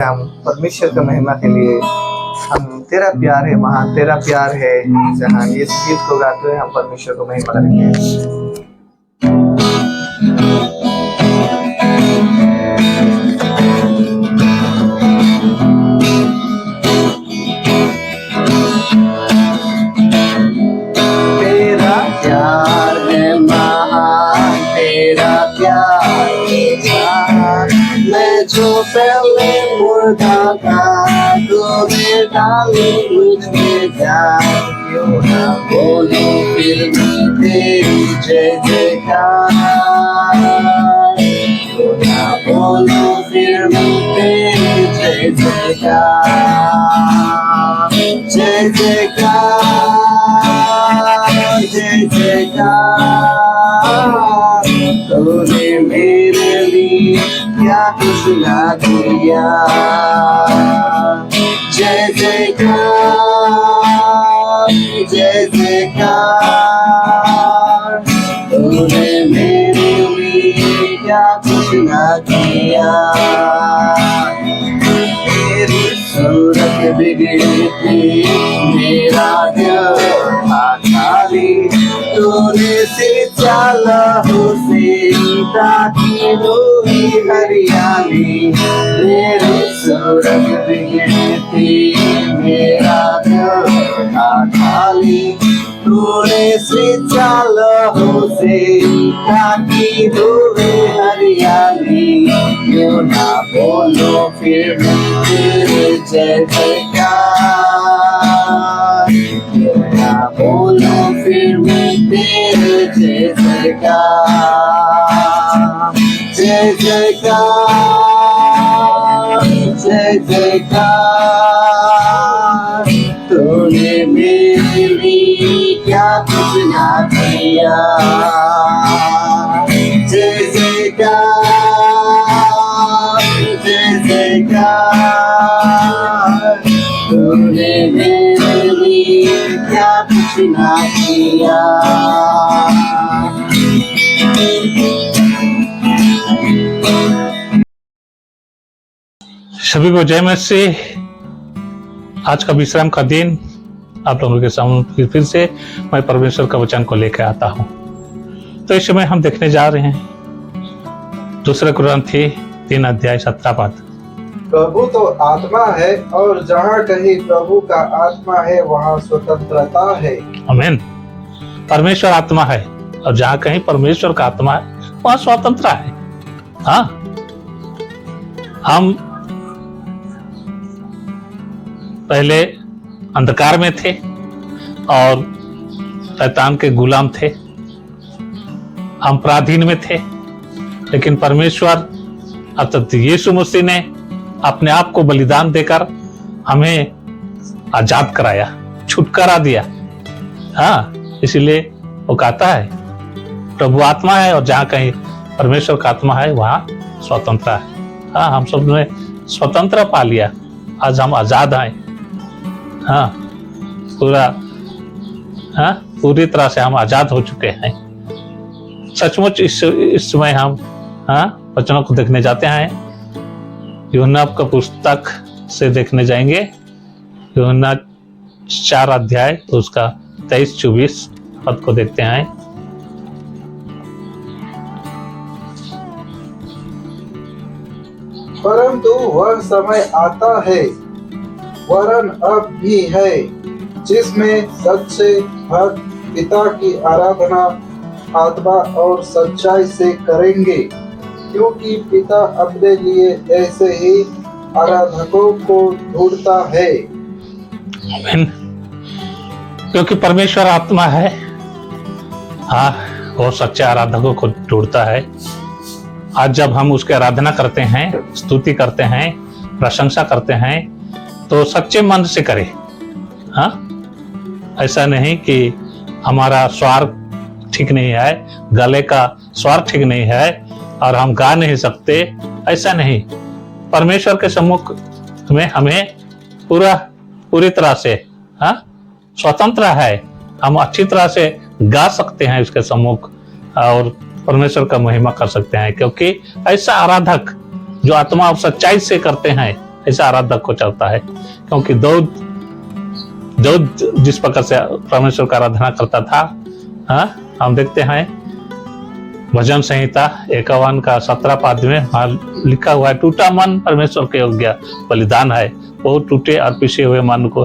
हम परमेश्वर का महिमा के लिए हम तेरा प्यार है महान, तेरा प्यार है जहाँ ये गीत को गाते हुए हम परमेश्वर को महिमा करेंगे। तेरा प्यार है महान, तेरा प्यार है जहाँ मैं जो पहले मुर्दा था तूने डाली मुझ में जान। क्यों ना बोलो फिर मैं तेरी जय जयकार, क्यों ना बोलो फिर मैं तेरी जय जयकार, जय जयकार, जय जयकार। तूने मेरे लिए क्या कुछ ना किया, जय जयकार, जय जयकार। तूने मेरे लिए क्या कुछ ना किया। मेरी सूरत बिगड़ी थी, मेरा दिल था खाली, तूने सिंचा लहू से ताकि हुई हरियाली। मेरी सूरत बिगड़ी थी, मेरा दिल था खाली, तूने सिंचा लहू से ताकि हुई हरियाली। क्यों ना बोलो फिर मैं तेरे जय जयकार, क्यों ना बोलो फिर मैं तेरे जय जयकार, जय जयकार, जय जयकार। तूने मेरे लिए क्या कुछ ना किया, जय जयकार, जय जयकार। तूने मेरे लिए क्या कुछ ना किया। सभी को जय मसीह। आज का विश्राम का दिन आप लोगों के सामने फिर से मैं परमेश्वर का वचन को लेकर आता हूं। तो इस समय हम देखने जा रहे हैं दूसरा कुरिन्थी 3 अध्याय 17 पद। प्रभु तो आत्मा है और जहाँ कहीं प्रभु का आत्मा है वहाँ स्वतंत्रता है। आमीन। परमेश्वर आत्मा है और जहाँ कहीं परमेश्वर का आत्मा है वहाँ स्वतंत्रता है। हाँ, हम पहले अंधकार में थे और शैतान के गुलाम थे, हम पराधीन में थे, लेकिन परमेश्वर अर्थात यीशु मसीह ने अपने आप को बलिदान देकर हमें आजाद कराया, छुटकारा दिया। हाँ, इसीलिए वो कहता है प्रभु आत्मा है और जहाँ कहीं परमेश्वर का आत्मा है वहाँ स्वतंत्रता है। हाँ, हम सब ने स्वतंत्र पा लिया, आज हम आजाद हैं। हाँ, पूरी तरह से हम आजाद हो चुके हैं। सचमुच इस समय हम वचनों को देखने जाते हैं। यूहन्ना का पुस्तक से देखने जाएंगे, यूहन्ना 4 अध्याय उसका 23-24 पद को देखते हैं। परंतु वह समय आता है, वरन अब भी है, जिसमें सच्चे भक्त पिता की आराधना आत्मा और सच्चाई से करेंगे, क्योंकि पिता अपने लिए ऐसे ही आराधकों को ढूंढता है। आमीन। क्योंकि परमेश्वर आत्मा है, हाँ, वो सच्चे आराधकों को ढूंढता है। आज जब हम उसकी आराधना करते हैं, स्तुति करते हैं, प्रशंसा करते हैं, तो सच्चे मन से करें। हाँ, ऐसा नहीं कि हमारा स्वर ठीक नहीं है, गले का स्वर ठीक नहीं है और हम गा नहीं सकते, ऐसा नहीं। परमेश्वर के सम्मुख में हमें पूरी तरह से स्वतंत्र है। हम अच्छी तरह से गा सकते हैं उसके सम्मुख और परमेश्वर का महिमा कर सकते हैं, क्योंकि ऐसा आराधक जो आत्मा और सच्चाई से करते हैं ऐसा आराधक को चलता है। क्योंकि दाऊद जिस प्रकार से परमेश्वर का आराधना करता था, हाँ, हम देखते हैं भजन संहिता 51 का 17 पाद में लिखा हुआ है, टूटा मन परमेश्वर के योग्य बलिदान है, वो टूटे और पिसे हुए मन को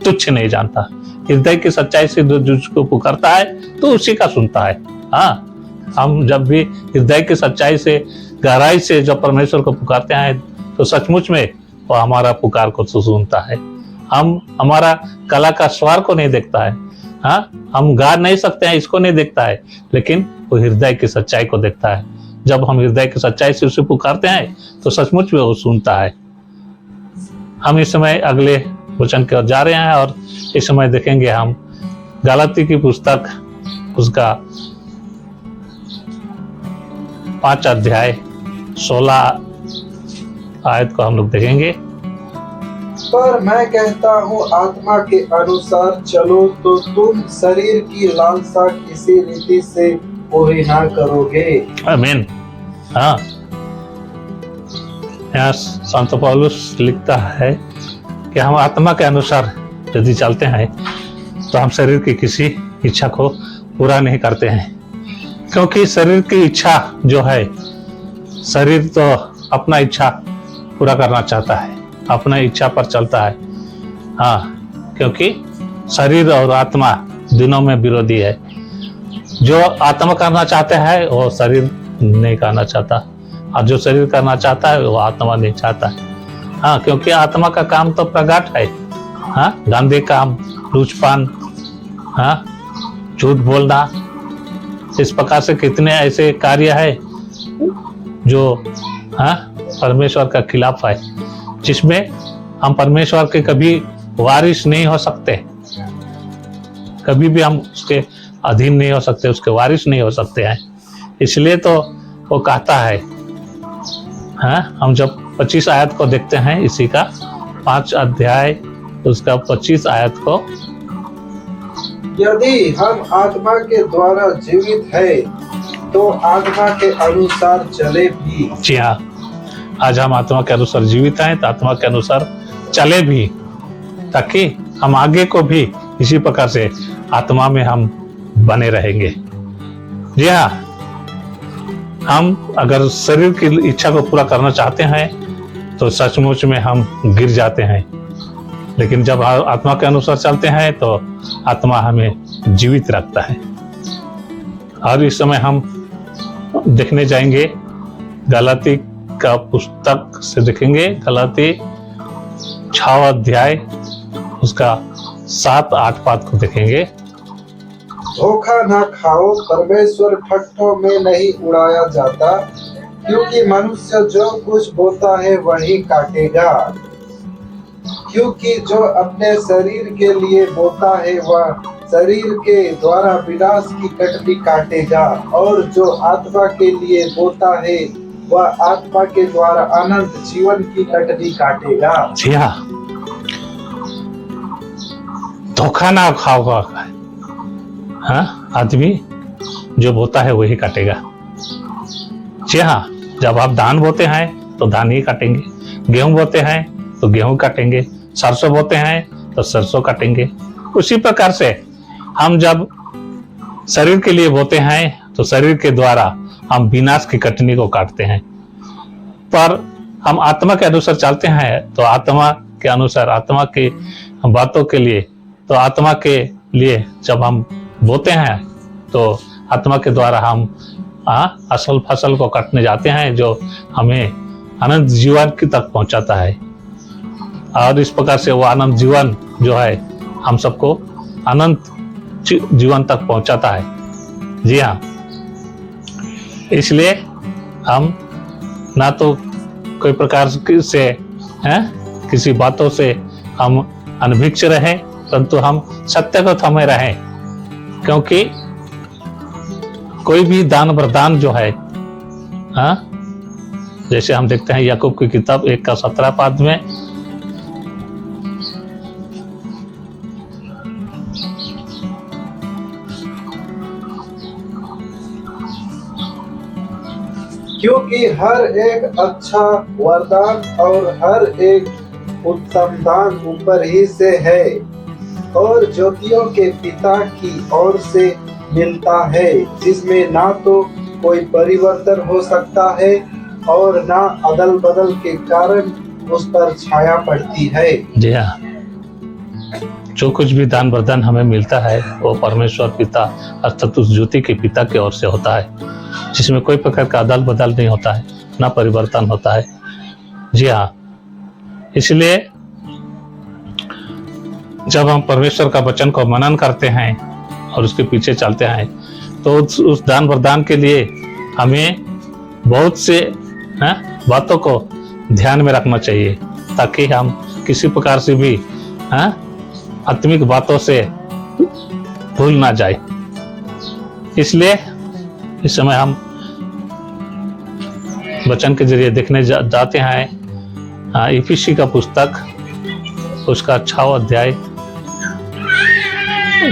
तुच्छ नहीं जानता। हृदय की सच्चाई से जो जिसको पुकारता है तो उसी का सुनता है। हाँ, हम जब भी हृदय की सच्चाई से, गहराई से जब परमेश्वर को पुकारते हैं तो सचमुच में वो हमारा पुकार को सुनता है। हम हमारा कला का स्वर को नहीं देखता है, हाँ, हम गा नहीं सकते हैं इसको नहीं देखता है, लेकिन वो हृदय की सच्चाई को देखता है। जब हम हृदय की सच्चाई से उसे पुकारते हैं तो सचमुच में वो सुनता है। हम इस समय अगले वचन की ओर जा रहे हैं और इस समय देखेंगे हम गलाती की पुस्तक उसका 5 अध्याय 16 आयत को हम लोग देखेंगे। पर मैं कहता हूँ आत्मा के अनुसार चलो तो तुम शरीर की लालसा किसी रीति से पूरी ना करोगे। आमीन। हाँ, यहाँ संत पौलुस लिखता है कि हम आत्मा के अनुसार यदि चलते हैं तो हम शरीर की किसी इच्छा को पूरा नहीं करते हैं। क्योंकि शरीर की इच्छा जो है, शरीर तो अपना इच्छा पूरा करना चाहता है, अपना इच्छा पर चलता है। हाँ, क्योंकि शरीर और आत्मा दोनों में विरोधी है। जो आत्मा करना चाहते हैं वो शरीर नहीं करना चाहता, और जो शरीर करना चाहता है वो आत्मा नहीं चाहता है। हाँ, क्योंकि आत्मा का काम तो प्रगट है। हाँ, गंदे काम, लूचपान, हाँ, झूठ बोलना, इस प्रकार से कितने ऐसे कार्य है जो, हाँ, परमेश्वर का खिलाफ है, जिसमें हम परमेश्वर के कभी वारिस नहीं हो सकते, कभी भी हम उसके अधीन नहीं हो सकते, उसके वारिस नहीं हो सकते हैं। इसलिए तो वो कहता है, हाँ, हम जब 25 आयत को देखते हैं इसी का 5 अध्याय उसका 25 आयत को, यदि हम आत्मा के द्वारा जीवित है तो आत्मा के अनुसार चले भी। जी हाँ, आज हम आत्मा के अनुसार जीवित हैं तो आत्मा के अनुसार चले भी, ताकि हम आगे को भी इसी प्रकार से आत्मा में हम बने रहेंगे। जी हाँ, हम अगर शरीर की इच्छा को पूरा करना चाहते हैं तो सचमुच में हम गिर जाते हैं, लेकिन जब आत्मा के अनुसार चलते हैं तो आत्मा हमें जीवित रखता है। और इस समय हम देखने जाएंगे गलाती का पुस्तक से, देखेंगे गलाती 6 अध्याय उसका 7-8 पाद को देखेंगे। धोखा ना खाओ, परमेश्वर ठट्ठों में नहीं उड़ाया जाता, क्योंकि मनुष्य जो कुछ बोता है वही काटेगा। क्योंकि जो अपने शरीर के लिए बोता है वह शरीर के द्वारा विनाश की कटनी काटेगा, और जो आत्मा के लिए बोता है वह आत्मा के द्वारा अनंत जीवन की कटनी काटेगा। जी हाँ, धोखा ना खाओ। हाँ, आदमी जो बोता है वही काटेगा। जी हाँ, जब आप धान बोते हैं तो धान ही काटेंगे, गेहूं बोते हैं तो गेहूं काटेंगे, सरसों बोते हैं तो सरसों काटेंगे। उसी प्रकार से हम जब शरीर के लिए बोते हैं तो शरीर के द्वारा हम विनाश की कटनी को काटते हैं, पर हम आत्मा के अनुसार चलते हैं तो आत्मा के अनुसार, आत्मा की बातों के लिए, तो आत्मा के लिए जब हम बोते हैं तो आत्मा के द्वारा हम असल फसल को काटने जाते हैं, जो हमें अनंत जीवन की तक पहुंचाता है। और इस प्रकार से वो अनंत जीवन जो है हम सबको अनंत जीवन तक पहुंचाता है। जी हाँ, इसलिए हम ना तो कोई प्रकार से किसी बातों से हम अनभिक्ष रहें, परंतु हम सत्य को थमे रहें। क्योंकि कोई भी दान वरदान जो है, जैसे हम देखते हैं याकूब की किताब 1 का 17 पाद में, क्योंकि हर एक अच्छा वरदान और हर एक उत्तम दान ऊपर ही से है और ज्योतियों के पिता की ओर से मिलता है, जिसमें ना तो कोई परिवर्तन हो सकता है और ना अदल बदल के कारण उस पर छाया पड़ती है। जी हाँ, जो कुछ भी दान वरदान हमें मिलता है वो परमेश्वर पिता अर्थात उस ज्योति के पिता की ओर से होता है, जिसमें कोई प्रकार का अदल बदल नहीं होता है, ना परिवर्तन होता है। जी हाँ, इसलिए जब हम परमेश्वर का वचन को मनन करते हैं और उसके पीछे चलते हैं तो उस दान वरदान के लिए हमें बहुत से बातों को ध्यान में रखना चाहिए, ताकि हम किसी प्रकार से भी आत्मिक बातों से भूल ना जाए। इसलिए इस समय हम वचन के जरिए देखने जाते हैं इफिसी का पुस्तक, उसका 6वां अध्याय,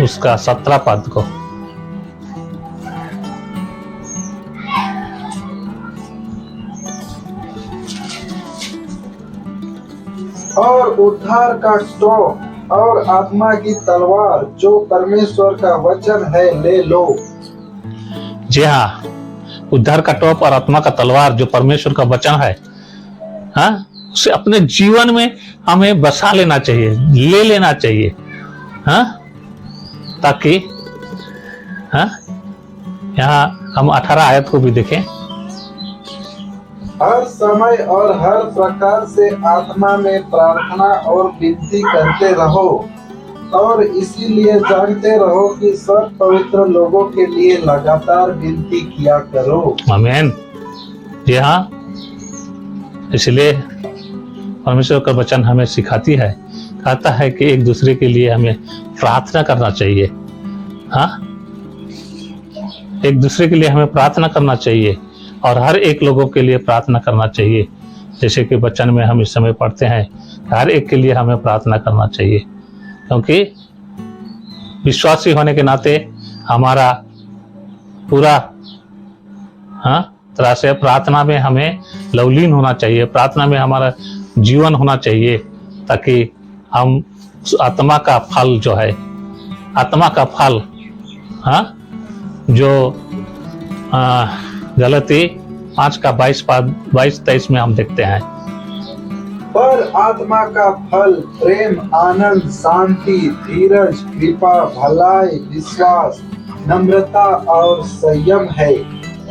उसका 17 पद को। और उद्धार का टोप और आत्मा की तलवार जो परमेश्वर का वचन है ले लो। जी हाँ, उद्धार का टोप और आत्मा का तलवार जो परमेश्वर का वचन है, उसे अपने जीवन में हमें बसा लेना चाहिए, ले लेना चाहिए, ताकि यहाँ हम 18 आयत को भी देखें। हर समय और हर प्रकार से आत्मा में प्रार्थना और विनती करते रहो और इसीलिए जानते रहो कि सब पवित्र लोगों के लिए लगातार विनती किया करो। आमीन। जी हाँ, इसलिए परमेश्वर का वचन हमें सिखाती है, कहता है कि एक दूसरे के लिए हमें प्रार्थना करना चाहिए। एक दूसरे के लिए हमें प्रार्थना करना चाहिए और हर एक लोगों के लिए प्रार्थना करना चाहिए। जैसे कि वचन में हम इस समय पढ़ते हैं, हर एक के लिए हमें प्रार्थना करना चाहिए, क्योंकि विश्वासी होने के नाते हमारा पूरा तरह से प्रार्थना में हमें लवलीन होना चाहिए, प्रार्थना में हमारा जीवन होना चाहिए, ताकि हम आत्मा का फल जो है, आत्मा का फल जो गलती 5 का 22-23 में हम देखते हैं। पर आत्मा का फल प्रेम, आनंद, शांति, धीरज, कृपा, भलाई, विश्वास, नम्रता और संयम है।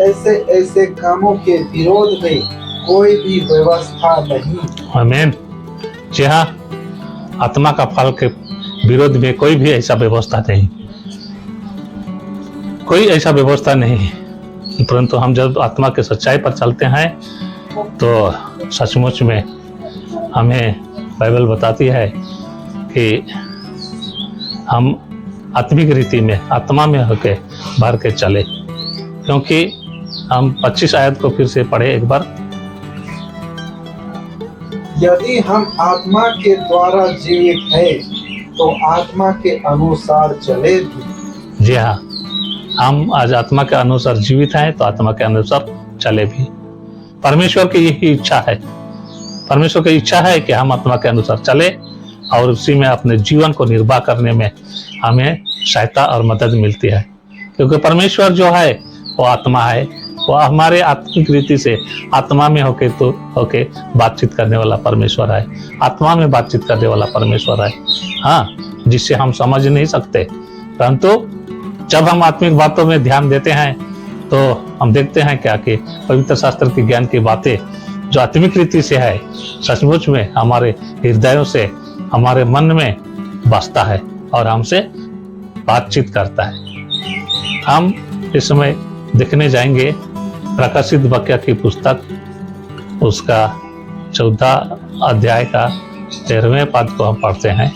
ऐसे ऐसे कामों के विरोध में कोई भी व्यवस्था नहीं। आमीन। जी हाँ, आत्मा का फल के विरोध में कोई भी ऐसा व्यवस्था नहीं, कोई ऐसा व्यवस्था नहीं। परंतु हम जब आत्मा के सच्चाई पर चलते हैं तो सचमुच में हमें बाइबल बताती है कि हम आत्मिक रीति में आत्मा में होके भर के चले। क्योंकि हम 25 आयत को फिर से पढ़े एक बार। यदि हम आत्मा के द्वारा जीवित हैं तो आत्मा के अनुसार चले भी। जी हाँ, हम आज आत्मा के अनुसार जीवित हैं तो आत्मा के अनुसार चले भी। परमेश्वर की यही इच्छा है, परमेश्वर की इच्छा है कि हम आत्मा के अनुसार चले और उसी में अपने जीवन को निर्वाह करने में हमें सहायता और मदद मिलती है। क्योंकि परमेश्वर जो है वो आत्मा है, वो हमारे आत्मिक रीति से आत्मा में होके बातचीत करने वाला परमेश्वर है, आत्मा में बातचीत करने वाला परमेश्वर है, जिससे हम समझ नहीं सकते। परंतु जब हम आत्मिक बातों में ध्यान देते हैं तो हम देखते हैं क्या कि पवित्र शास्त्र के ज्ञान की बातें जो आत्मिक रीति से है, सचमुच में हमारे हृदयों से, हमारे मन में बसता है और हमसे बातचीत करता है। हम इस समय देखने जाएंगे प्रकाशित वाक्य की पुस्तक, उसका 14 अध्याय का 13वें पद को हम पढ़ते हैं।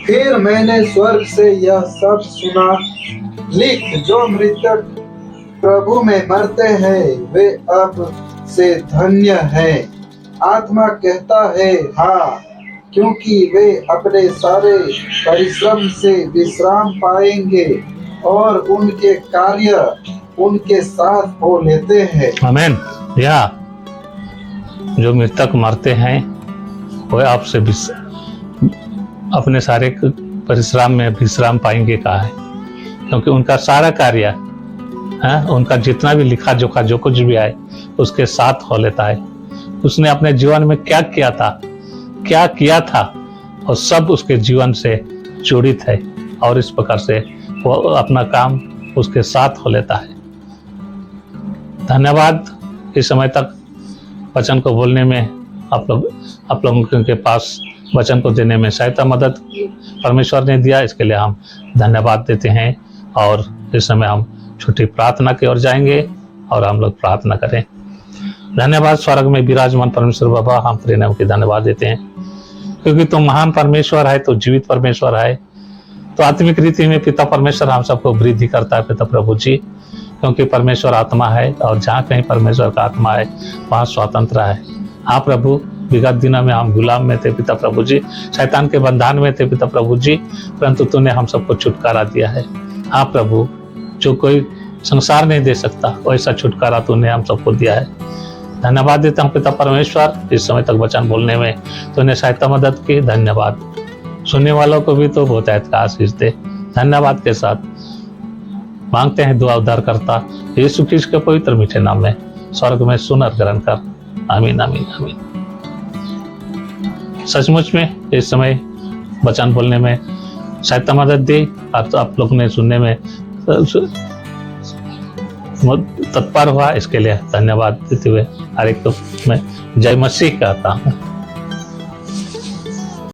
फिर मैंने स्वर्ग से यह सब सुना, लिख, जो मृतक प्रभु में मरते हैं वे अब से धन्य हैं। आत्मा कहता है हाँ, क्योंकि वे अपने सारे परिश्रम से विश्राम पाएंगे और उनके कार्य उनके साथ हो लेते हैं। आमीन। या जो मृतक मरते हैं वह आपसे अपने सारे परिश्रम में विश्राम पाएंगे कहा है, क्योंकि उनका सारा कार्य है, उनका जितना भी लिखा जोखा जो कुछ भी आए उसके साथ हो लेता है। उसने अपने जीवन में क्या किया था और सब उसके जीवन से जुड़ित है, और इस प्रकार से वो अपना काम उसके साथ हो लेता है। धन्यवाद इस समय तक वचन को बोलने में आप लोगों के पास वचन को देने में सहायता मदद परमेश्वर ने दिया, इसके लिए हम धन्यवाद देते हैं। और इस समय हम छोटी प्रार्थना की ओर जाएंगे और हम लोग प्रार्थना करें। धन्यवाद स्वर्ग में विराजमान परमेश्वर बाबा, हम तेरे नाम की धन्यवाद देते हैं, क्योंकि तुम महान परमेश्वर है, तो जीवित परमेश्वर है, तो आत्मिक रीति में पिता परमेश्वर हम सबको वृद्धि करता है पिता प्रभु जी, क्योंकि परमेश्वर आत्मा है और जहाँ कहीं परमेश्वर का आत्मा है वहाँ स्वतंत्र है। हाँ प्रभु, विगत दिनों में हम गुलाम में थे पिता प्रभु जी, शैतान के बंधन में थे पिता प्रभु जी, परंतु तूने हम सबको छुटकारा दिया है। हाँ प्रभु, जो कोई संसार नहीं दे सकता वैसा छुटकारा तूने हम सबको दिया है। धन्यवाद देता हूँ पिता परमेश्वर, इस समय तक वचन बोलने में तूने सहायता मदद की। धन्यवाद। सुनने वालों को भी तो बहुत का आशीष दे। धन्यवाद के साथ मांगते हैं दुआ उद्धार करता यीशु ख्रीस्त के पवित्र मीठे नाम में, स्वर्ग में सुन और ग्रहण कर। आमीन आमीन आमीन। सचमुच में इस समय वचन बोलने में सहायता मदद दी, आप लोग ने सुनने में तत्पर हुआ, इसके लिए धन्यवाद देते हुए हर एक को मैं जय मसीह कहता हूँ।